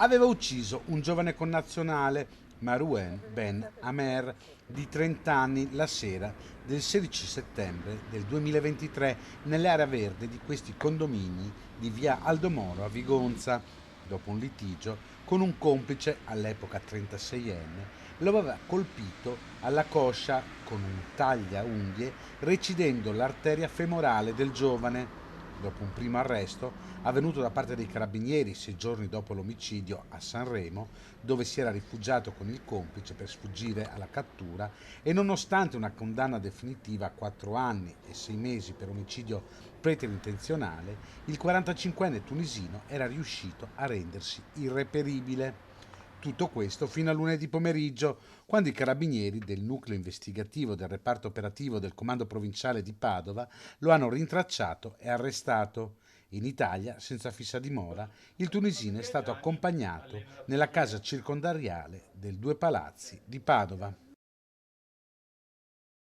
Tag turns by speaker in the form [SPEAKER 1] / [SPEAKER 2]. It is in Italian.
[SPEAKER 1] aveva ucciso un giovane connazionale, Marouane Ben Amer, di 30 anni, la sera del 16 settembre del 2023 nell'area verde di questi condomini di via Aldo Moro a Vigonza. Dopo un litigio con un complice, all'epoca 36enne, lo aveva colpito alla coscia con un taglia-unghie, recidendo l'arteria femorale del giovane. Dopo un primo arresto, avvenuto da parte dei carabinieri 6 giorni dopo l'omicidio a Sanremo, dove si era rifugiato con il complice per sfuggire alla cattura, e nonostante una condanna definitiva a 4 anni e 6 mesi per omicidio preterintenzionale, il 45enne tunisino era riuscito a rendersi irreperibile. Tutto questo fino a lunedì pomeriggio, quando i carabinieri del nucleo investigativo del reparto operativo del comando provinciale di Padova lo hanno rintracciato e arrestato. In Italia, senza fissa dimora, il tunisino è stato accompagnato nella casa circondariale del Due Palazzi di Padova.